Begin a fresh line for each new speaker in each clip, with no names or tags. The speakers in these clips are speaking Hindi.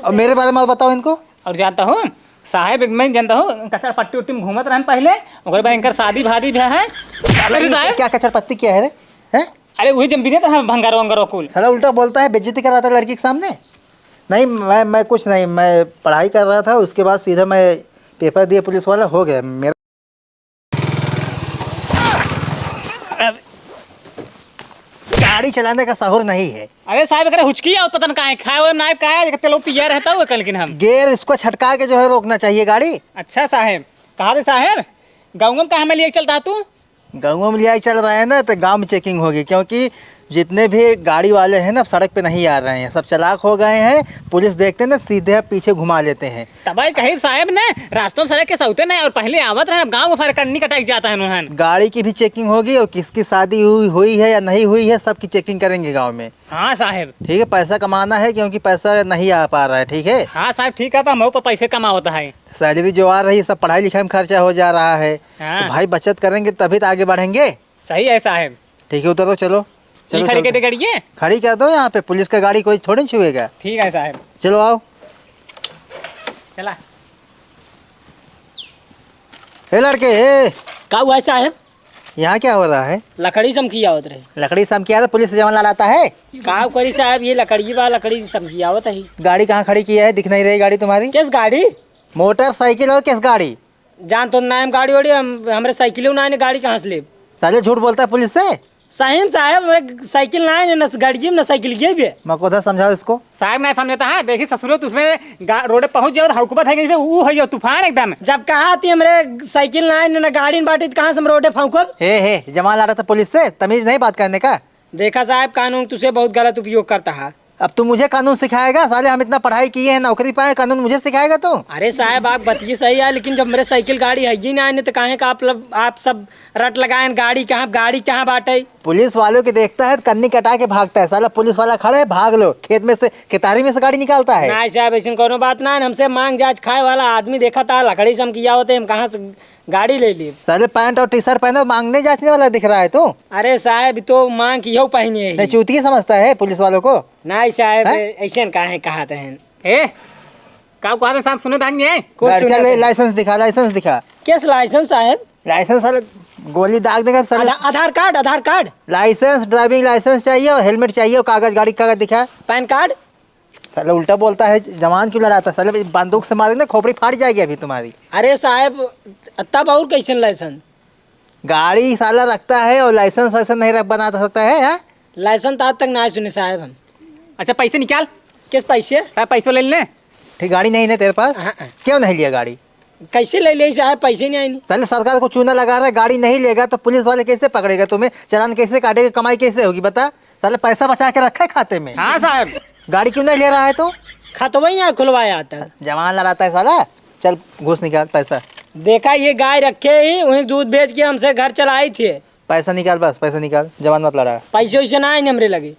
और मेरे बारे में बताओ इनको।
और जानता हूँ साहेब, मैं जानता हूँ कचर पट्टी उट्टी में घूमत रहन पहले, ओकर बाद इनकर शादी भादी भी है। अरे साहब
क्या कचर पत्ती क्या है रे? हैं?
अरे वही जब बिने था भंगार वंगार कुल।
साला उल्टा बोलता है, बेइज्जती कर रहा था लड़की के सामने। नहीं मैं कुछ नहीं, मैं पढ़ाई कर रहा था, उसके बाद सीधा मैं पेपर दिया, पुलिस वाला हो गया मेरा। गाड़ी चलाने का सहूर नहीं है।
अरे साहब अगर हुचकी आओ पता न कहाँ खाए हुए नाइब का है तेलो पिया रहता हुआ कल किन हम
गेयर इसको छटका के जो है रोकना चाहिए गाड़ी।
अच्छा साहेब कहा थे साहेब गाँव में कहाँ में लिए चलता तू?
गाँव में लिया चल रहा है ना, तो गांव में चेकिंग होगी, क्योंकि जितने भी गाड़ी वाले हैं ना सड़क पे नहीं आ रहे हैं, सब चालाक हो गए हैं। पुलिस देखते हैं ना सीधे पीछे घुमा लेते हैं।
तबाही कही साहब ने रास्तों में सड़क के सौते नहीं और पहले आवत रहे गाँव में फर्क करनी कटाई जाता है उन्होंने।
गाड़ी की भी चेकिंग होगी और किसकी शादी हुई है या नहीं हुई है सबकी चेकिंग करेंगे गाँव में।
हाँ साहेब
ठीक है, पैसा कमाना है क्योंकि पैसा नहीं आ पा रहा है। ठीक है
हाँ साहब ठीक है, तो हम पर पैसे कमा होता है।
सैलरी जो आ रही है सब पढ़ाई लिखाई में खर्चा हो जा रहा है।
हाँ।
तो भाई बचत करेंगे तभी तो आगे बढ़ेंगे।
सही है साहेब।
ठीक है उतरो, चलो चलो
खड़ी
चलते।
कर गाड़िए
खड़ी कर दो यहाँ पे, पुलिस का गाड़ी कोई थोड़ी छुएगा।
ठीक है साहेब
चलो आओ।
चला।
हे लड़के हे,
का हुआ है साहब?
यहाँ क्या हो रहा है?
लकड़ी समखियावत रहे।
लकड़ी सम किया था, पुलिस से जमा लड़ाता है।
का करी साहब, ये लकड़ी बा लकड़ी समखियावत है।
गाड़ी कहाँ खड़ी की है? दिख नहीं रही गाड़ी तुम्हारी।
किस गाड़ी?
मोटरसाइकिल और किस गाड़ी?
जान तो नाम गाड़ी ओड़ी हमरे साइकिल ना गाड़ी कहाँ से ले?
साले झूठ बोलता है पुलिस से।
साहिब साहब हमारे साइकिल ना है, न गाड़ी में न साइकिल ये भी है।
मकोदा समझाओ इसको।
साहब नहीं समझता है, देखिए ससुरो तो उसमें रोड पहुंच जाओ हुकूमत है कि वो है जो तूफान एकदम।
जब कहा थी हमारे साइकिल ना है न गाड़ी में बाटी तो कहाँ से हम रोडे फाउकब?
हे जमा लड़ा था पुलिस से, तमीज नहीं बात करने का।
देखा साहब कानून तुझे बहुत गलत उपयोग करता है।
अब तू मुझे कानून सिखाएगा? साले हम इतना पढ़ाई किए हैं, नौकरी पाए, कानून मुझे सिखाएगा तू?
अरे साहब आप बतिए सही है, लेकिन जब मेरे साइकिल गाड़ी है ही ना तो कहे का आप सब रट लगाए गाड़ी कहाँ बाटे?
पुलिस वालों के देखता है कन्नी कटा के भागता है। साला पुलिस वाला खड़ा है, भाग लो, खेत में से केतारी में से गाड़ी निकालता है।
नहीं साहब ऐसी कोनो बात ना है, हमसे मांग जांच खाए वाला आदमी देखा था लकड़ी से हम किया होते हम कहाँ से गाड़ी ले ली?
साले पैंट और टी शर्ट पहने मांगने जांचने वाला दिख रहा है तू।
अरे साहब तो मांग की पहनी है।
चूतिया समझता है पुलिस वालों को।
नहीं साहब ऐसे कहा कहते हैं।
ए का कहा था साहब, सुने धान ये
चल लाइसेंस दिखा, लाइसेंस दिखा।
किस लाइसेंस साहब?
लाइसेंस साले गोली दाग देगा साले।
आधार कार्ड
लाइसेंस, ड्राइविंग लाइसेंस चाहिए और हेलमेट चाहिए और कागज, गाड़ी कागज दिखा।
Pan card.
साले उल्टा बोलता है, जवान क्यों लड़ाता? साले बंदूक से मारेंगे खोपड़ी फाट जाएगी अभी तुम्हारी।
अरे साहब तब और कैसे लाइसेंस?
गाड़ी साला रखता है और लाइसेंस वाइसेंस नहीं रख बना सकता है। हाँ
लाइसेंस तो आज तक ना सुने साहब हम।
अच्छा पैसे निकाल।
किस पैसे?
पैसों ले लें।
ठीक, गाड़ी नहीं है तेरे पास?
हाँ।
क्यों नहीं लिया गाड़ी?
कैसे ले ले साहब, पैसे नहीं आएंगे।
पहले सरकार को चूना लगा रहा है, गाड़ी नहीं लेगा तो पुलिस वाले कैसे पकड़ेगा तुम्हें? चालान कैसे काटेगा? कमाई कैसे होगी बता? साले पैसा बचा के रखा है खाते में।
हाँ साहब।
गाड़ी क्यों नहीं ले रहा है तू?
खतवा ही ना खुलवाया आता।
जवान लड़ाता है साला। चल घूस निकाल पैसा।
देखा ये गाय रखे ही उन्हें दूध बेच के हमसे घर चलाई थी।
पैसा निकाल, बस पैसा निकाल, जवान मत लड़ा।
पैसे वैसे ना आए हमरे लगे।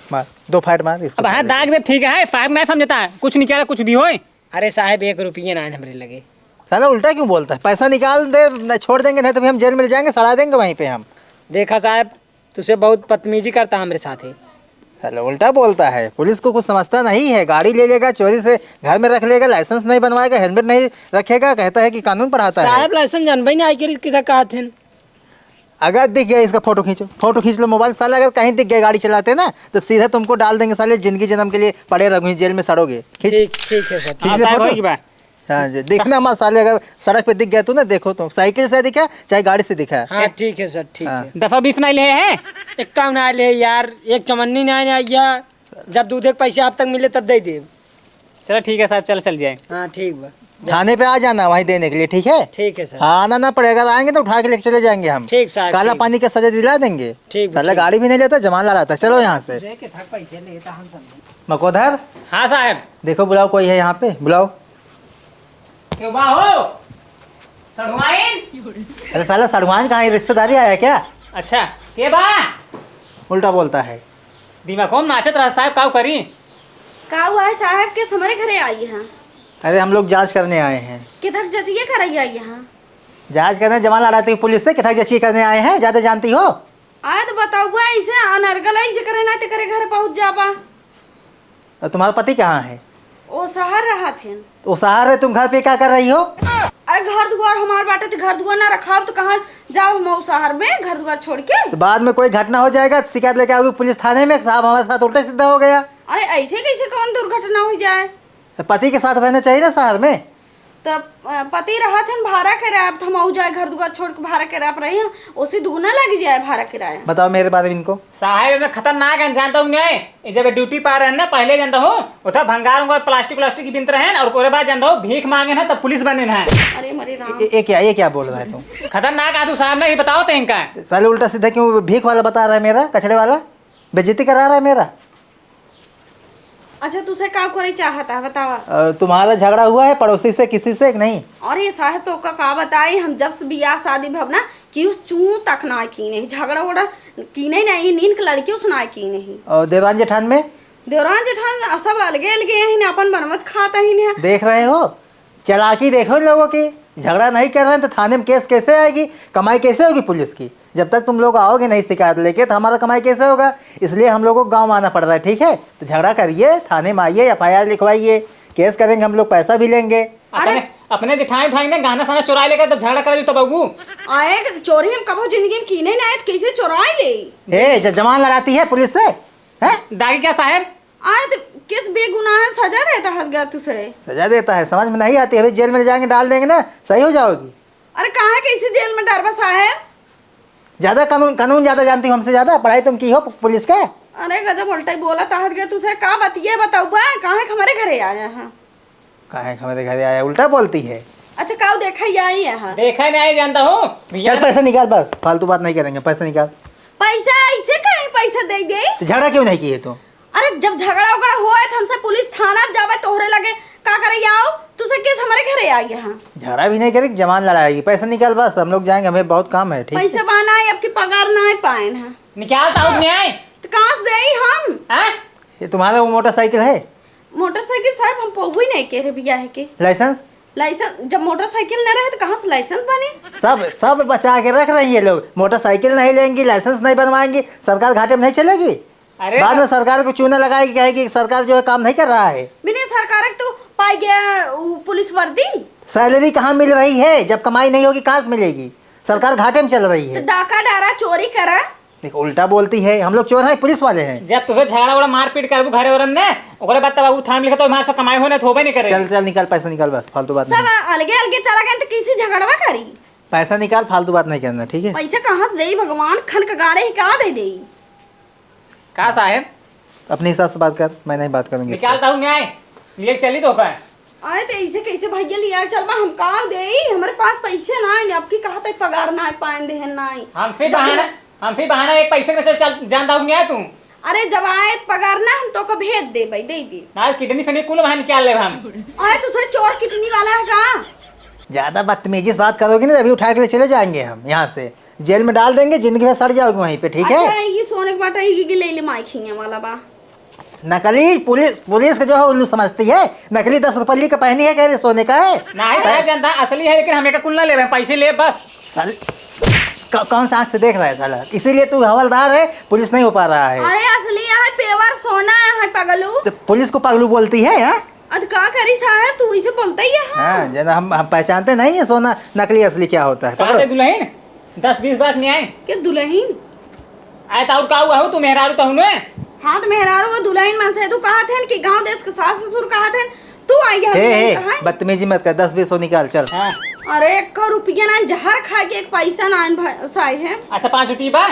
मार 2 फाइट मार इसको।
अब हाँ दाग दे ठीक है, साहब नहीं समझता है, कुछ निकाला कुछ भी हो।
अरे साहब 1 रुपये ना हमरे लगे।
साला उल्टा क्यों बोलता है? पैसा निकाल दे, न छोड़ देंगे, नहीं तो भी हम जेल में जाएंगे, सड़ा देंगे वहीं पे हम।
देखा साहब तुझे बहुत बदतमीजी करता हमारे साथ है।
साला उल्टा बोलता है, पुलिस को कुछ समझता नहीं है। गाड़ी ले लेगा, चोरी से घर में रख लेगा, लाइसेंस नहीं बनवाएगा, हेलमेट नहीं रखेगा, कहता है कि कानून पढ़ाता है।
साहब लाइसेंस जानबे नहीं आई के किधर कहा थे?
अगर दिख गया इसका फोटो खींचो, फोटो खींच लो मोबाइल। साले अगर कहीं दिख गया गाड़ी चलाते ना तो सीधा तुमको डाल देंगे साले, जिंदगी जन्म के लिए पड़े रहोगे, जेल में सड़ोगे। खींच
ठीक है सर।
खींच ले फोटो। हाँ जी, दिखना मत साले, अगर सड़क पे दिख गया तू ना, देखो तो साइकिल से दिखा चाहे गाड़ी से दिखा।
हाँ ठीक है सर, ठीक है।
दफा 20 नहीं ले है।
एक काम ना ले यार, एक चमन्नी ना आइया, जब दूध के पैसे आप तक मिले तब दे दे।
चलो ठीक है साहब, चल जाए।
हाँ ठीक बा।
थाने पे आ जाना वहीं देने के लिए, ठीक है?
ठीक है सर।
हाँ आना ना पड़ेगा, आएंगे तो उठा के लेके चले जाएंगे हम।
ठीक साहब।
काला पानी का सजा दिला देंगे।
ठीक।
साला गाड़ी भी नहीं लेता, जमा लड़ाता। चलो यहाँ से। मकोधर।
हाँ साहब।
देखो बुलाओ, कोई है यहाँ पे, बुलाओ।
क्यों बा हो सड़वाइन?
अरे साला सड़वान कहाँ है? रिश्तेदारी आया क्या?
अच्छा के बा?
उल्टा बोलता है।
दिमाग कौन नाचत रहा साहब, काव करी?
का हुआ है साहब के हमारे घरे आई हैं?
अरे हम लोग जांच करने आए हैं।
किधर जजिए कर आई यहाँ?
जांच करने जमा लड़ाती पुलिस से, कितना जची करने आए हैं? ज्यादा जानती हो?
आए तो बताओ ऐसे अनर्गल जे करे ना ते करे घर पहुंच जाबा।
और तुम्हारा पति कहाँ है?
वो शहर रहा थे।
तो शहर है, तुम घर पे क्या कर रही हो?
अरे घर दुआर हमारे बाटे तो घर दुआर ना रखा तो कहाँ जाओ हम शहर में घर दुआर छोड़ के।
तो बाद में कोई घटना हो जाएगा तो शिकायत लेके आओगी पुलिस थाने में, साहब हमारे साथ उल्टा सीधा हो गया।
अरे ऐसे कैसे कौन दुर्घटना हो जाए?
तो पति के साथ रहना चाहिए ना शहर में।
तो पति रहा थे भाड़ा किराया, अब हम हो जाए घर दुआर छोड़ के भाड़ा किराया पर रही हैं, उसी दुगना लग जाए भाड़ा किराया।
बताओ मेरे बारे में इनको।
साहब मैं खतरनाक है, जानता हूँ न्याय। जब ड्यूटी पा रहे हैं ना, पहले जानता हूँ उधर भंगार उंगार प्लास्टिक व्लास्टिक की बिनते रहे, और उसके बाद जानता हूँ भीख मांगे ना तब पुलिस बने ना।
अरे मरे राम।
ये क्या बोल रहा है तुम?
खतरनाक आदू साहब ने, ये बताओ तो इनका।
साले उल्टा सीधा क्यों भीख वाला बता रहा है मेरा, कचड़े वाला बेइज्जती करा रहा है मेरा।
अच्छा तुझसे क्या करे चाहता है बतावा?
तुम्हारा झगड़ा हुआ है पड़ोसी से किसी से नहीं?
और ये साहब तो का बताई, हम जब से बियाह शादी भवना कि उस चू तक ना की नहीं, झगड़ा उड़ा की नहीं, नींद की लड़की सुनाई की नहीं।
और देवरान जेठान में?
देवरान जेठान सब अलगे अलगे हैं, अपन बनमत खाता ही नहीं।
देख रहे हो चालाकी, देखो इन लोगों की। झगड़ा नहीं कर रहे हैं तो थाने में केस कैसे आएगी, कमाई कैसे होगी पुलिस की? जब तक तुम लोग आओगे नहीं शिकायत लेके तो हमारा कमाई कैसे होगा? इसलिए हम लोगों को गांव आना पड़ रहा है, ठीक है? तो झगड़ा करिए, थाने में आइए, FIR लिखवाइए, केस करेंगे हम लोग, पैसा भी लेंगे।
अपने जेठाई भाई ने गाना साना चुरा लेकर तब झगड़ा कर तो बबू
आए चोरी हम कबो जिंदगी में की नहीं आए, कैसे चुराए ले?
ए जमान लड़ाती है पुलिस से, हैं?
दागी क्या साहब?
आए तो किस बेगुनाह सजा देता है तुझे?
सजा देता है, समझ में नहीं आती है। अभी जेल में जाएंगे, डाल देंगे ना, सही हो जाओगी।
अरे कहाँ कैसे जेल में डरबा साहब?
ज्यादा कानून ज्यादा जानती हो हमसे ज्यादा, पढ़ाई तुम की हो पुलिस का।
अरे गजब उल्टा ही बोला ताहत गया तुझे, का बतिए बताऊ बा, कहाँ हमारे घरे आया है?
काहे हमारे घर आया, उल्टा बोलती है।
अच्छा काऊ देखा ही आई है?
देखा नहीं जानता हूँ।
चल पैसा निकाल, बस फालतू बात नहीं करेंगे, पैसा निकाल।
पैसा ऐसे कहीं पैसा दे दे?
तो झगड़ा क्यों नहीं किए तुम?
अरे जब झगड़ा उगड़ा हुआ तो हमसे पुलिस थाना जावे तोहरे लगे का करे आओ, तुझे किस हमारे घरे आई है?
झगड़ा भी नहीं करेगी, जमान लड़ाएगी। पैसा निकाल बस, हम लोग जाएंगे, हमें बहुत काम है। ठीक है?
पैसा बाना है, अब की पगार ना पाए है
निकालता हूँ न्याय।
तो कहाँ से दे हम?
ये तुम्हारा वो मोटरसाइकिल है?
मोटरसाइकिल साहब हम पौबू ही नहीं कह रहे भैया है के
लाइसेंस?
लाइसेंस जब मोटरसाइकिल न रहे तो कहाँ से लाइसेंस बने?
सब बचा के रख रही है लोग। मोटरसाइकिल नहीं लेंगी, लाइसेंस नहीं बनवाएंगी, सरकार घाटे में नहीं चलेगी।
अरे
बाद में सरकार को चूना लगाएगी, कहेगी सरकार जो है काम नहीं कर रहा है।
बिना सरकार के तो पाई गया पुलिस वर्दी।
सैलरी कहाँ मिल रही है? जब कमाई नहीं होगी कहाँ से मिलेगी? सरकार घाटे में चल रही
तो
है।
डाका डारा चोरी करा।
देखो उल्टा बोलती है, हम लोग चोर हैं, पुलिस वाले हैं।
जब तुझे झगड़ा उड़ा मारपीट कर घरे वरन ने ओकरे बाद तब बाबू थाम लिखा तो हमारे से कमाई होने तो होबे नहीं करे।
चल चल निकाल, पैसा निकाल, बस फालतू बात
सब
नहीं।
अलगे अलगे चला गए तो किसी झगड़वा करी?
पैसा निकाल, फालतू बात नहीं करना, ठीक है?
पैसा कहाँ से दे भगवान, खन का गाड़े ही कहाँ दे?
का साहब
अपने हिसाब से बात कर, मैं नहीं बात करूंगी इससे।
निकालता हूँ न्याय, लिए चली तो का
आए तो ऐसे कैसे भैया लिया चल बा, हम कहाँ दे? हमारे पास पैसे ना है, अब की कहा तक पगार ना पाए दे ना।
हम फिर बहाना एक पैसे में चल जानता हूँ न्याय तू।
अरे जब आए पगार ना हम तो को भेज दे भाई, दे दे।
ना किडनी फनी कुल वहाँ निकाल ले हम।
आए तुझे चोर कितनी वाला है का?
ज्यादा बदतमीजी से बात करोगी ना, अभी उठा के ले चले जाएंगे हम यहाँ से, जेल में डाल देंगे, जिंदगी में सड़ जाओगे वहीं पे, ठीक है?
अच्छा ये सोने के बाटा ये ले ले माइक खींचे वाला बा।
नकली पुलिस का जो है उल्लू समझती है, नकली 10 रुपये का पहनी है, कह रहे सोने का है।
नहीं साहब जानता असली है, लेकिन हमें का कुल ना ले पैसे ले बस।
कौन सा आँख से देख रहा है साला? इसीलिए तू हवलदार है, पुलिस नहीं हो पा रहा है।
अरे असली है पेवर सोना है पगलू।
तो पुलिस को पगलू बोलती है? हाँ
अद का करी साहब, तू इसे बोलता ही है?
हाँ जना हम पहचानते नहीं है सोना नकली असली क्या होता है।
कहाँ से दुल्हन 10-20 बात नहीं आए
के दुल्हन
आए तो और का हुआ हो तू मेहरारू तो हुए।
हाँ तो मेहरारू दुल्हन में से तू कहा थे कि गांव देश के सास ससुर कहा थे, तू आई है?
बदतमीजी मत कर, 10-20 निकाल चल।
हाँ।
अरे 1 रुपया ना, जहर खा के एक पैसा ना साई है।
अच्छा 5 रुपये बा।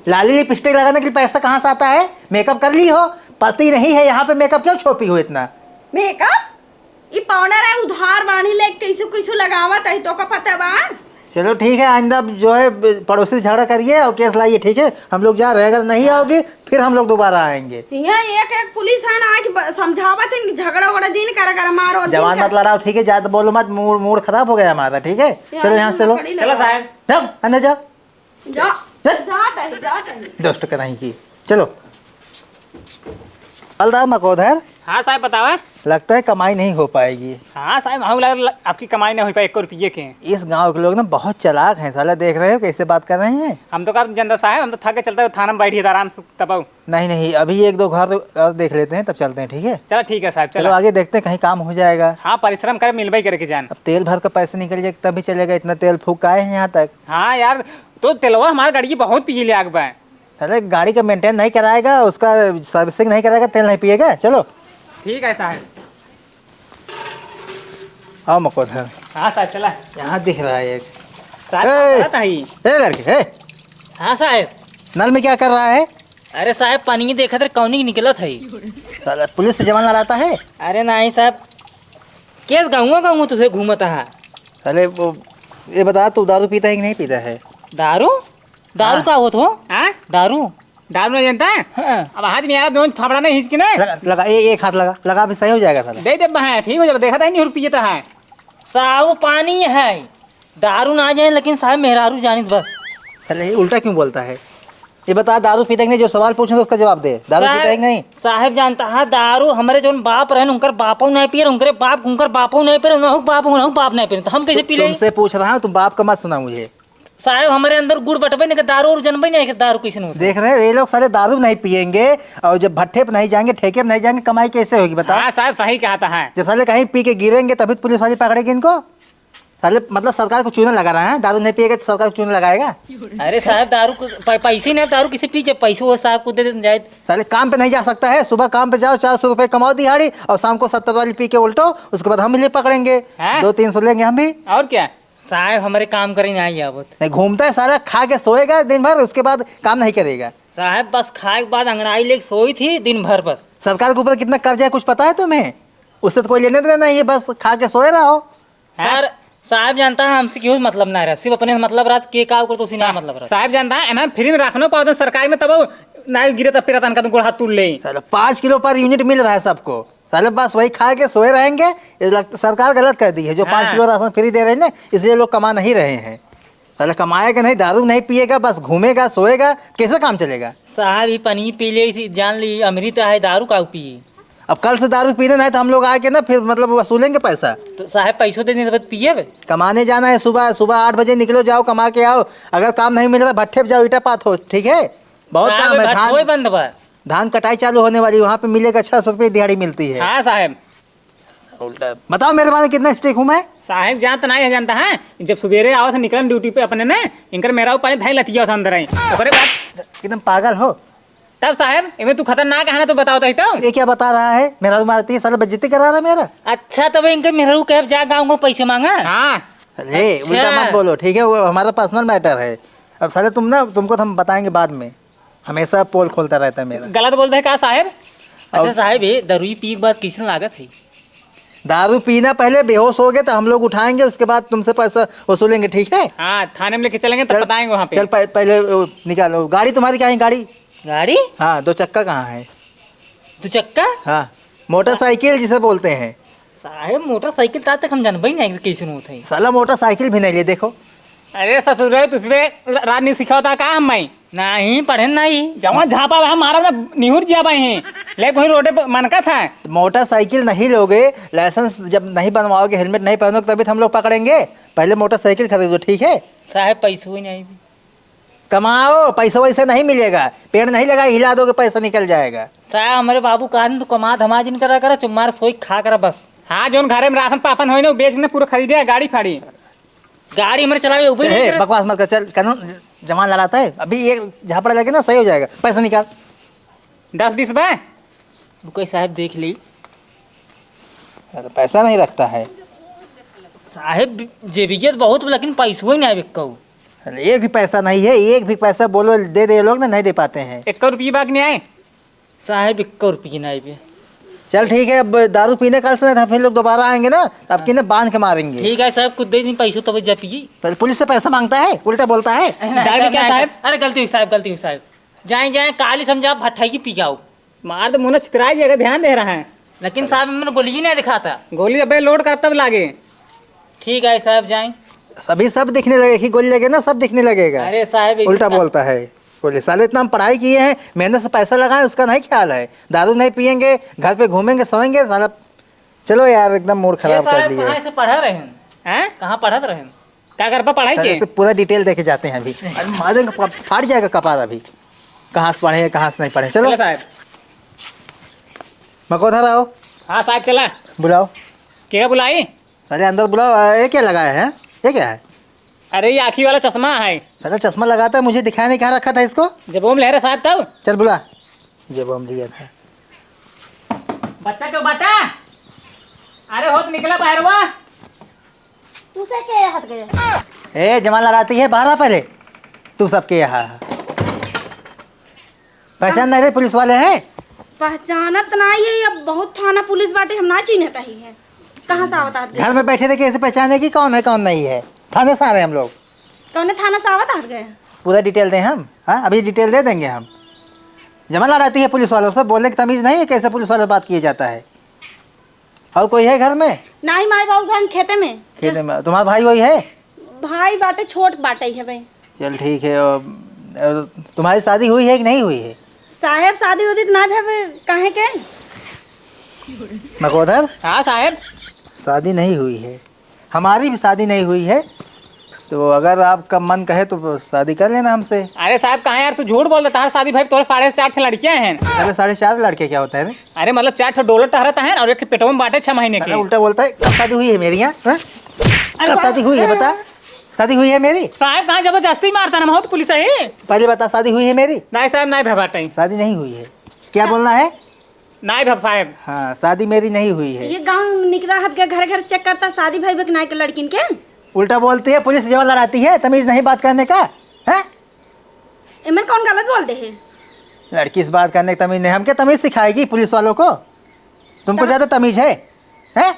लाली लिपस्टिक लगाने के लिए पैसा कहाँ से आता है? मेकअप कर ली हो, पति नहीं है यहाँ पे, मेकअप क्यों छोपी हो इतना?
मेकअप ये पाउडर है, उधार बाणी ले कैसे कैसे लगावत है तो का पता बा?
चलो ठीक है, आइंदा जो है पड़ोसी से झगड़ा करिए और केस लाइए, ठीक है? हम लोग जा रहे हैं, अगर नहीं आओगे फिर हम लोग दोबारा आएंगे।
यहाँ एक पुलिस है ना आज समझावत है कि झगड़ा वगड़ा दिन कर मारो
जवान मत लड़ाओ, ठीक है? ज्यादा बोलो मत, मूड खराब हो गया हमारा, ठीक है? चलो यहाँ से चलो,
चलो साहब
जाओ अंदर जाओ,
जाता है
दोस्त का नहीं की, चलो। हवलदार मकोदर,
हाँ साहब बतावा।
लगता है कमाई नहीं हो पाएगी।
हाँ साहब हम लगा आपकी कमाई ना हो पाए 1 रुपये के।
इस गांव के लोग ना बहुत चालाक हैं साला, देख रहे हो कैसे बात कर रहे हैं।
हम तो कहा जनता साहब हम तो थक के चलते हुए थाना में बैठिए आराम से तब।
नहीं नहीं, अभी 1-2 घर और देख लेते हैं तब चलते हैं, ठीक है।
चलो ठीक है साहब,
चलो
चलो।
आगे देखते हैं कहीं काम हो जाएगा।
हाँ परिश्रम करे मिलवाई करे के जान।
अब तेल भर का पैसे निकल जाए तभी चलेगा, इतना तेल फूक आए हैं यहाँ तक।
हाँ यार, तो तेलवा हमारे गाड़ी की बहुत पी ले आग बा।
अरे गाड़ी का मेंटेन नहीं कराएगा, उसका सर्विसिंग नहीं कराएगा, तेल नहीं पिएगा। चलो
ठीक है साहब।
आओ मकोदर,
हाँ साहब चला।
यहाँ दिख रहा है एक।
साहब
ए!
पता ही।
ए लड़के, ए,
हाँ साहब।
नल में क्या कर रहा है?
अरे साहब पानी देखा था कौनी निकला था ही।
साला पुलिस से जवान लड़ाता है।
अरे नहीं साहब, केस गाँव तुझे घूमता है।
साले वो ये बता, तू दारू पीता है कि नहीं पीता है?
दारू दारू
हाँ।
का होत हो?
हाँ
दारू
दारू नहीं जानता है।
हाँ।
अब हाथ में यार दोनों थपड़ा नहीं हिचकी ना।
लगा एक हाथ लगा भी सही हो जाएगा साला।
दे दे बहा, ठीक हो जाएगा। देखा था नहीं और पिए है।
साहब पानी है, दारू ना जाए लेकिन साहब मेहरारू जानी बस।
साले ये उल्टा क्यों बोलता है? ये बता, दारू पीता है कि नहीं? जो सवाल पूछे तो उसका जवाब दे। दारू पीता है कि नहीं?
साहब जानता है दारू हमारे जो बाप रहे उनकर बापों नहीं पिए, उनके बापों नहीं पिए, बाप नहीं पिए, तो हम कैसे पी ले?
तुमसे पूछ रहा हूँ, तुम बाप का मत सुना मुझे।
साहब हमारे अंदर गुड़ बटबे नहीं, दारू और जनबे नहीं, दारू कैसे नहीं होता?
देख रहे हो ये लोग सारे दारू नहीं पियेंगे और जब भट्ठे पे नहीं जाएंगे, ठेके पे नहीं जाएंगे, कमाई कैसे होगी बताओ?
हाँ साहब सही कहा था।
जब साले कहीं पी के गिरेंगे तभी तो पुलिस वाले पकड़ेगी इनको। साले मतलब सरकार को चूना लगा रहा है, दारू नहीं पिएगा तो सरकार को चूना लगाएगा।
अरे साहब दारू पैसे नहीं, दारू किसे पी? जब पैसे हो साहब को दे जाए।
साले काम पे नहीं जा सकता है, सुबह काम पे जाओ 400 रुपये कमाओ दिहाड़ी और शाम को 70 वाली पी के उल्टो, उसके बाद हम भी पकड़ेंगे,
हाँ?
200-300 लेंगे हम भी।
और क्या
साहब हमारे काम करे नहीं आवत।
नहीं घूमता है साला, खा के सोएगा दिन भर, उसके बाद काम नहीं करेगा।
साहब बस खाए के बाद अंगड़ाई लेके सोई थी दिन भर बस।
सरकार के ऊपर कितना कर्जा है कुछ पता है तुम्हें? उससे तो कोई लेने देना नहीं है, बस खा के सोए रहो।
सर साहब जानता है हमसे क्यों मतलब ना रहा, सिर्फ अपने से मतलब रहा के का तो उसी ना मतलब रहा।
साहब जानता है ना, फ्री में रखना पाओ सरकारी में, तब ना गिरे तब फिर तनका तुमको हाथ तूल ले।
साला 5 किलो पर यूनिट मिल रहा है सबको, साले बस वही खा के सोए रहेंगे। ये सरकार गलत कर दी है, जो 5 किलो राशन फ्री दे रहे हैं ना, इसलिए लोग कमा नहीं रहे हैं। साला कमाएगा नहीं, दारू नहीं पिएगा, बस घूमेगा सोएगा, कैसे काम चलेगा?
साहब ये पनीर पी ले थी, जान ली अमृत है, दारू का पिए।
अब कल से दारू पीने नहीं तो हम लोग आके ना फिर मतलब वसूलेंगे पैसा।
तो साहब पैसों देने के बाद पिए बे।
कमाने जाना है, सुबह 8 बजे निकलो, जाओ कमा के आओ। अगर काम नहीं मिल रहा भट्ठे पे जाओ, ईटा पाथो, ठीक है? बहुत
साहब,
काम है।
भट्ट कोई बंद बा।
धान कटाई चालू होने वाली, वहाँ पे मिलेगा 600 रुपये दिहाड़ी मिलती है।
हाँ साहब।
उल्टा बताओ मेरे बारे में कितना स्ट्रिक हूँ मैं?
साहब जानता नहीं है, जानता है जब सवेरे आओ था निकलन ड्यूटी पे अपने ने, इनकर मेरा पानी धाई लतिया था अंदर आई, ओकरे बाद
एकदम पागल हो।
तब साहब इनमें तू खतरनाक है ना, तो बताओ तो।
ये क्या बता रहा है? मेरा मारती है साला, बेइज्जती करा रहा है मेरा।
अच्छा तब इनके मेहरू कह जा गाँव को पैसे मांगा।
हाँ
अरे
अच्छा।
उल्टा मत बोलो, ठीक है? वो हमारा पर्सनल मैटर है। अब साले तुमको तो हम बताएंगे बाद में, हमेशा पोल खोलता रहता है मेरा।
गलत बोलते है का साहब?
अच्छा साहब ये दारू पी के बाद किसने लागत है?
दारू पीना, पहले बेहोश हो गए तो हम लोग उठाएंगे, उसके बाद तुमसे पैसा वसूलेंगे, ठीक है?
हाँ थाने में लेके चलेंगे तब बताएंगे वहाँ पे।
चल पहले निकालो गाड़ी। तुम्हारी क्या है गाड़ी?
गाड़ी
हाँ 2 चक्का कहाँ है?
2 चक्का?
हाँ मोटरसाइकिल जिसे बोलते हैं।
साहब मोटरसाइकिल ता तक हम जानबे नहीं कैसे होता है।
साला मोटरसाइकिल भी नहीं लिए, देखो।
अरे ससुर तुझे रात नहीं सिखाता का हम मैं
नहीं पढ़े नहीं
जवा झापा हम मारा ना निहुर जिया भाई हैं ले वही रोडे पर मनका था।
मोटरसाइकिल नहीं लोगे, लाइसेंस जब नहीं बनवाओगे, हेलमेट नहीं पहनोगे, तभी तो हम लोग पकड़ेंगे। पहले मोटरसाइकिल खरीदो, ठीक है?
साहब पैसों ही नहीं।
कमाओ, पैसा वैसे नहीं मिलेगा, पेड़ नहीं लगा हिला दोगे पैसा निकल जाएगा।
साहब हमारे बाबू कहा तो कमा धमा जिन करा करा चुम्मार सोई खा करा बस।
हाँ जो घरे में राशन पापन हो बेच के पूरा खरीदे गाड़ी फाड़ी।
गाड़ी हमारे चलावे ऊपर नहीं करा।
बकवास मत कर, चल कानून जमान लड़ाता है। अभी एक झापड़ा लगे ना, सही हो जाएगा। पैसा निकाल।
10-20 बा
रुको साहब देख ली।
अरे पैसा नहीं रखता है
साहब जेबियत बहुत लेकिन पैसों ही नहीं बिकऊ।
अरे एक भी पैसा नहीं है, एक भी पैसा बोलो दे दे लोग ना, नहीं दे पाते हैं।
1 रुपये बाग नहीं आए
साहब 1 रुपये नहीं भी।
चल ठीक है, अब दारू पीने कल से ना फिर लोग दोबारा आएंगे ना, तब की ना बांध के मारेंगे।
ठीक है साहब कुछ दे दिन पैसों तब जा पिए।
तो पुलिस से पैसा मांगता है, उल्टा बोलता है।
जाएगा क्या साहब?
अरे गलती हुई साहब, गलती हुई साहब। जाए जाए काली समझा भट्ठाई की पी जाओ।
मार तो मुँह छितरा जाएगा, ध्यान दे रहा है।
लेकिन साहब मैंने गोली ही नहीं दिखाता।
गोली अब लोड कर तब लागे।
ठीक है साहब जाए।
अभी सब दिखने लगे कि गोली लगे ना, सब दिखने लगेगा।
अरे साहब
उल्टा बोलता है। पुलिस वाले इतना हम पढ़ाई किए हैं, मेहनत से पैसा लगाए, उसका नहीं ख्याल है। दारू नहीं पियेंगे, घर पे घूमेंगे, सोएंगे साला। चलो यार, एकदम मूड खराब कर दिया।
कहाँ से पढ़ा रहे हैं? कहाँ पढ़त रहे हैं? क्या कर पा पढ़ाई के?
तो पूरा डिटेल देके जाते हैं अभी। अरे मार देंगे, फाट जाएगा कपार अभी। कहाँ से पढ़े कहाँ से नहीं पढ़े। चलो
चलो साहब।
मकोधर आओ,
हाँ साहब चला।
बुलाओ।
क्या बुलाई?
अरे अंदर बुलाओ। ये क्या लगाया है? ये क्या है?
अरे ये आँखी वाला चश्मा है।
पहले चश्मा लगाता है, मुझे दिखाया नहीं, कहाँ रखा था इसको?
जब ओम लहरे साहब तब
चल बुला। जब हम लिया था।
बच्चा क्यों बटा? अरे हो तो निकला बाहरवा।
तू से के हट गया?
ए जमा लड़ाती है, बाहर आ पहले। तू सबके यहाँ पहचान नहीं रहे, पुलिस वाले हैं।
पहचानत नहीं है, अब बहुत थाना पुलिस बाटे, हम ना चिन्हत ही है। कहाँ से आवत हट गए?
घर में बैठे थे, कैसे पहचाने की कौन है कौन नहीं है? थाने से आ रहे हैं हम लोग।
कौन थाना से आवत हट गए?
पूरा डिटेल दें हम? हाँ अभी डिटेल दे देंगे हम। जमा लड़ाती है पुलिस वालों से, बोलने की तमीज़ नहीं है, कैसे पुलिस वालों से बात किया जाता है। और कोई है घर में?
नहीं माई बाबू घर खेते में।
खेते में? तुम्हारा भाई वही है?
भाई बाटे छोट बाटे है भाई।
चल ठीक है। और तुम्हारी शादी हुई है कि नहीं हुई है?
साहेब शादी होती तो ना भाई काहे के?
मकोधर,
हाँ साहब।
शादी नहीं हुई है, हमारी भी शादी नहीं हुई है। तो अगर आपका मन कहे तो शादी कर लेना हमसे।
अरे साहब कहाँ यार, तू झूठ बोल रहा है। शादी भाई तोरे 4.5 लड़कियां हैं।
अरे 4.5 लड़के क्या होता है रे?
अरे मतलब 4 डॉलर टहरता है और एक पेटों में बांटे 6 महीने
अरे
के।
उल्टा बोलता है। कब शादी हुई है मेरी यहाँ? हाँ? कब शादी हुई है बता? शादी हुई है मेरी?
साहब कहाँ जबरदस्ती मारता ना, बहुत पुलिस है।
पहले बता, शादी हुई है मेरी?
नहीं साहब नहीं भाई,
शादी नहीं हुई है। क्या बोलना है?
नहीं भाई साहब।
हाँ शादी मेरी नहीं हुई है।
ये गांव निकला हट के घर घर चेक करता शादी भाई बकनाई के लड़किन के।
उल्टा बोलती है, पुलिस जमा लड़ाती है, तमीज नहीं बात करने का है?
इमन कौन गलत बोल दे है?
लड़की से बात करने की तमीज नहीं, हम क्या तमीज सिखाएगी पुलिस वालों को? तुमको ज्यादा तमीज है? हैं?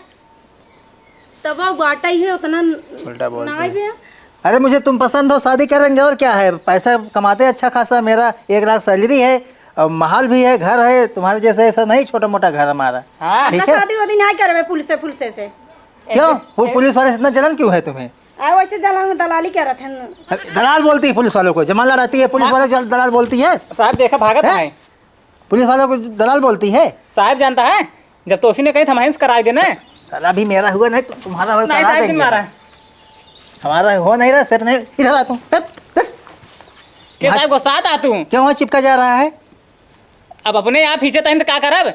तब बाटा ही है उतना।
उल्टा बोलती
नहीं
है।
भैया
अरे मुझे तुम पसंद हो, शादी करेंगे और क्या है। पैसा कमाते हैं अच्छा खासा, मेरा 1 लाख सैलरी है और महल भी है, घर है। तुम्हारे जैसे ऐसा नहीं छोटा मोटा घर हमारा।
हाँ
ठीक
अपना
है।
शादी वादी नहीं करवे पुलिस से।
क्यों? पुलिस वाले से इतना जलन क्यों है तुम्हें?
आए वैसे जलन दलाली कर रहे थे।
अरे दलाल बोलती है पुलिस वालों को, जमा लड़ाती है पुलिस वाले को दलाल बोलती है।
साहब देखा भागत
हैं?
है।
पुलिस वालों को दलाल बोलती है।
साहब जानता है जब तोसी ने कही था महेश कराई देना।
साला भी मेरा हुआ नहीं तो तुम्हारा हो,
नहीं
करा
साहब
देंगे।
मारा।
हमारा हो नहीं रहा, सेट नहीं। इधर आ तुम।
के साहब गुस्सा आ तू?
क्यों वहाँ चिपका जा रहा है?
अब अपने आप खींचे तहिन क्या करब?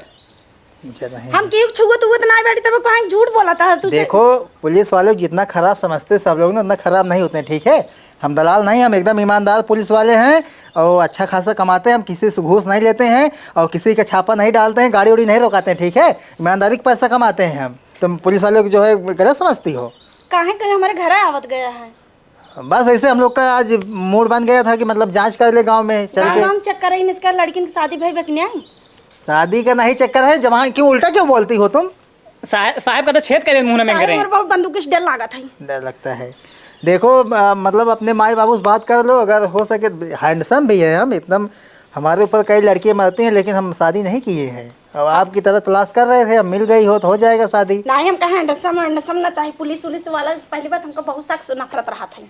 हम क्यों छुगो तू तो नहीं बैठी तब कहीं झूठ बोला था तू।
देखो पुलिस वाले जितना खराब समझते सब लोग ना, उतना खराब नहीं होते। ठीक है, हम दलाल नहीं, हम एकदम ईमानदार पुलिस वाले हैं और अच्छा खासा कमाते हैं। हम किसी से घूस नहीं लेते हैं और किसी का छापा नहीं डालते हैं, गाड़ी उड़ी नहीं रोकाते हैं। ठीक है, ईमानदारी का पैसा कमाते हैं हम। तुम पुलिस वालों को जो है गलत समझती हो।
काहे कहीं हमारे घर आवत गया है?
बस ऐसे हम लोग का आज मूड बन गया था कि मतलब जांच कर ले गांव में चल के।
हम चेक कर रही इसका लड़की की शादी भाई बकनिया।
शादी का नहीं चक्कर है, जमा क्यों उल्टा क्यों बोलती हो तुम?
साहब का तो छेद कर मुंह में करे।
और बहुत बंदूक से डर लगा था।
डर लगता है। देखो मतलब अपने माई बाबू से बात कर लो, अगर हो सके। हैंडसम भी है हम एकदम, हमारे ऊपर कई लड़कियां मरती हैं लेकिन हम शादी नहीं किए हैं। अब आपकी तरह तलाश कर रहे थे, अब मिल गई हो तो हो जाएगा शादी।
नहीं हम कहा अंडसम ना चाहिए। पुलिस वाला पहली बात हमको बहुत सख्त नफरत रहा था।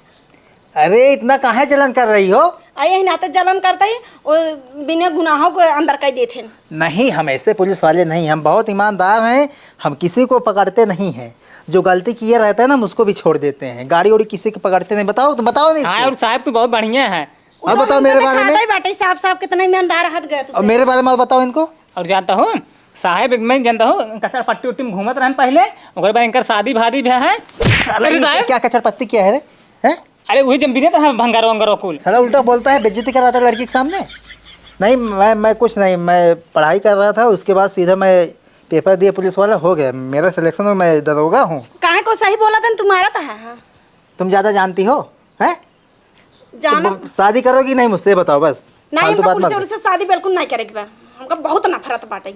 अरे इतना काहे जलन कर रही हो?
आए ना तो जलन करते ही और बिना गुनाहों को अंदर कर देते हैं।
नहीं, हम ऐसे पुलिस वाले नहीं, हम बहुत ईमानदार हैं। हम किसी को पकड़ते नहीं हैं, जो गलती किए रहता है ना हम उसको भी छोड़ देते हैं। गाड़ी उड़ी किसी को पकड़ते नहीं। बताओ, तुम बताओ नहीं
हाँ
इसको।
और साहब तू बहुत बढ़िया है।
और बताओ मेरे बारे में।
बाटे साहब कितना ईमानदार हट गए।
और मेरे बारे में और बताओ इनको।
और जानता हूँ साहेब मैं जानता हूँ कचर पट्टी उट्टी में घूमत रहन पहले, ओकर बाद इनकर शादी भादी भी है।
साला
अरे
ये
साहब
क्या कचर पत्ती क्या है रे? हैं?
अरे वही जम्बीने तो हम भंगार वंगार कुल।
साला उल्टा बोलता है, बेइज्जती कराता है लड़की के सामने। नहीं मैं कुछ नहीं, मैं पढ़ाई कर रहा था, उसके बाद सीधा मैं पेपर दिया, पुलिस वाला हो गया मेरा सिलेक्शन में। मैं दरोगा हूँ।
काहे को सही बोला था तुम्हारा था। हाँ।
तुम ज़्यादा जानती हो हैं?
जाना
तो शादी करोगी नहीं मुझसे? बताओ बस।
नहीं
फालतू
हम
बात
पुलिस
मत।
से शादी बिल्कुल नहीं करेगी बा। हमको बहुत नफरत बाटे।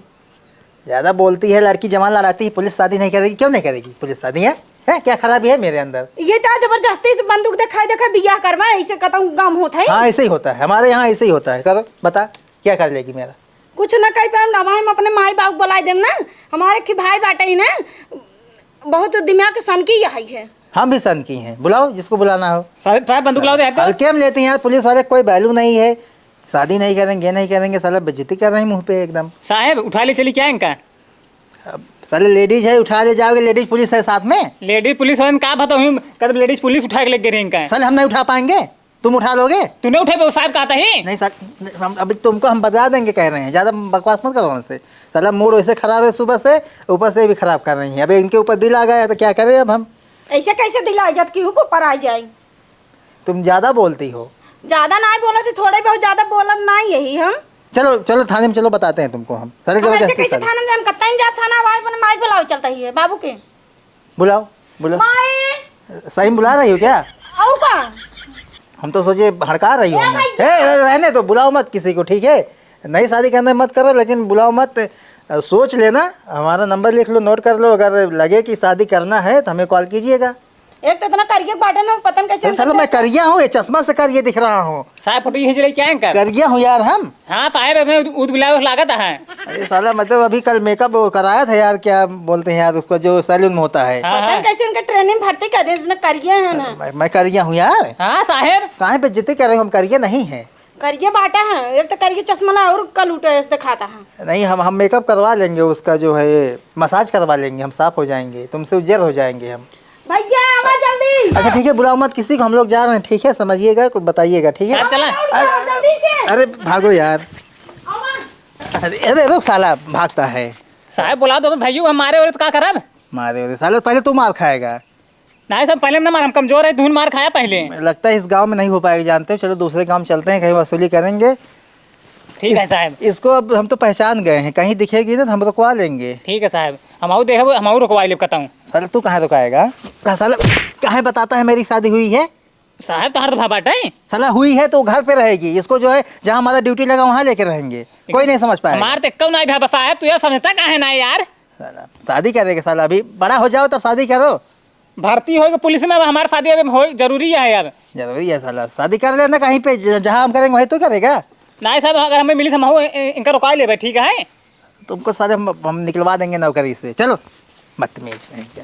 ज़्यादा बोलती है लड़की, जमा लड़ाती है। पुलिस शादी नहीं करेगी? क्यों नहीं करेगी पुलिस शादी? है क्या खराबी है मेरे अंदर?
ये तो जबरदस्ती से बंदूक दिखाई बियाह करवा ऐसे कहता गाँव होता है।
हाँ ऐसे ही होता है, हमारे यहाँ ऐसे ही होता है। करो, बता क्या कर लेगी मेरा?
कुछ न कही पाए हम अपने माई बाप बुला देम ना। हमारे की भाई बाटे ही ना बहुत दिमाग के सन की यही है।
हम भी सन की हैं, बुलाओ जिसको बुलाना हो।
साहब बंदूक लाओ दे।
हल्के हम लेते हैं यार, पुलिस वाले कोई वैल्यू नहीं है। शादी नहीं करेंगे नहीं करेंगे, साला बेइज्जती कर रहे हैं मुंह पे एकदम।
साहब उठा ले चली क्या इनका?
अब साले लेडीज है, उठा ले जाओगे, लेडीज पुलिस है साथ में।
लेडीज पुलिस वाले का बताऊँ, कब लेडीज पुलिस उठा के लेके गए इनका?
साले हम नहीं उठा पाएंगे, तुम उठा लोगे?
तूने उठे पे साहब कहता ही
नहीं सर, हम अभी तुमको हम बजा देंगे कह रहे हैं, ज़्यादा बकवास मत करो हमसे। साला मूड वैसे ख़राब है सुबह से, ऊपर से भी ख़राब कर रही हैं। अभी इनके ऊपर दिल आ गया तो क्या करें अब हम?
ऐसे कैसे दिला जब केहू को पर आ जाए?
तुम ज़्यादा बोलती हो।
ज्यादा ना बोला तो थोड़े बहुत ज्यादा बोला ना यही हम।
चलो चलो थाने में चलो, बताते हैं तुमको हम। साले
हम ऐसे
जबरदस्ती
कैसे
साले।
थाना में हम कत्ता ही जा थाना भाई पर माइक बुलाओ चलता ही है बाबू के।
बुलाओ बुलाओ,
माई
सही में बुला रही हो क्या?
और का
हम तो सोचे भड़का रही हो हमें। रहने तो बुलाओ मत किसी को, ठीक है? नई शादी करने मत करो, लेकिन बुलाओ मत। सोच लेना, हमारा नंबर लिख लो, नोट कर लो, अगर लगे कि शादी करना है तो हमें कॉल कीजिएगा।
एक तो इतना करिए बाटे ना पता नहीं कैसे।
साला मैं करिया हूँ, ये चश्मा से कर ये दिख रहा हूँ।
साहब फोटो यही चले क्या इनका?
करिया हूँ यार हम।
हाँ साहब इसमें ऊद गुलाब लागत है।
अरे साला मतलब अभी कल मेकअप कराया था यार, क्या बोलते हैं यार उसका, जो सैलून में होता है।
हाँ
पता नहीं कैसे उनका ट्रेनिंग भर्ती कर दे, इतना करिए है ना।
मैं करिया हूँ यार।
हाँ साहब
कहाँ पे जितने कर रहे हो, हम करिया नहीं है।
करिए बाटा है, एक तो करिए चश्मा ना और कल उठे ऐसे दिखाता है।
नहीं, हम मेकअप करवा लेंगे उसका, जो है मसाज करवा लेंगे, हम साफ हो जाएंगे, तुमसे उज्जर हो जाएंगे हम।
भैया आवा जल्दी।
अच्छा ठीक है, बुलाओ मत किसी को, हम लोग जा रहे हैं, ठीक है? समझिएगा, कुछ बताइएगा, ठीक है?
साहब चला।
आओ जल्दी से।
अरे भागो यार।
आवा।
अरे रुक साला, भागता है।
साहब बुला दो भाइयों, हमारे और का करब?
मारे अरे साला, पहले तू मार खाएगा।
नहीं साहब पहले ना मार, हम कमजोर है, धून मार खाया पहले।
लगता है इस गांव में नहीं हो पाएगी, जानते हो? चलो दूसरे गांव चलते हैं, कहीं वसूली करेंगे।
ठीक है साहब।
इसको अब हम तो पहचान गए हैं, कहीं दिखेगी ना तो हम रुकवा लेंगे।
ठीक है साहब, हम देखो हम रुकवा ले कहता हूँ।
साला तू कहाँ रुकाएगा? साला कहाँ बताता है मेरी शादी हुई है?
साहब तुम्हारा तो भाबाट है।
साला हुई है तो घर पे रहेगी, इसको जो है जहाँ हमारा ड्यूटी लगा वहाँ लेके रहेंगे, कोई नहीं समझ पाएगा।
हमारे तो क्यों नहीं भाई साहब, तू ये समझता कहाँ है ना यार?
साला शादी करेगा साला, अभी बड़ा हो जाओ तब शादी करो।
भर्ती होगी पुलिस में, अब हमारी शादी अब हो जरूरी है अब।
जरूरी है साला, शादी कर लेना कहीं पे, जहाँ हम करेंगे वहीं तो करेगा।
नहीं साहब अगर हमें मिली तो हम इनका रुका ले भाई, ठीक है?
तुमको साले हम निकलवा देंगे नौकरी से। चलो बदतमीज है क्या।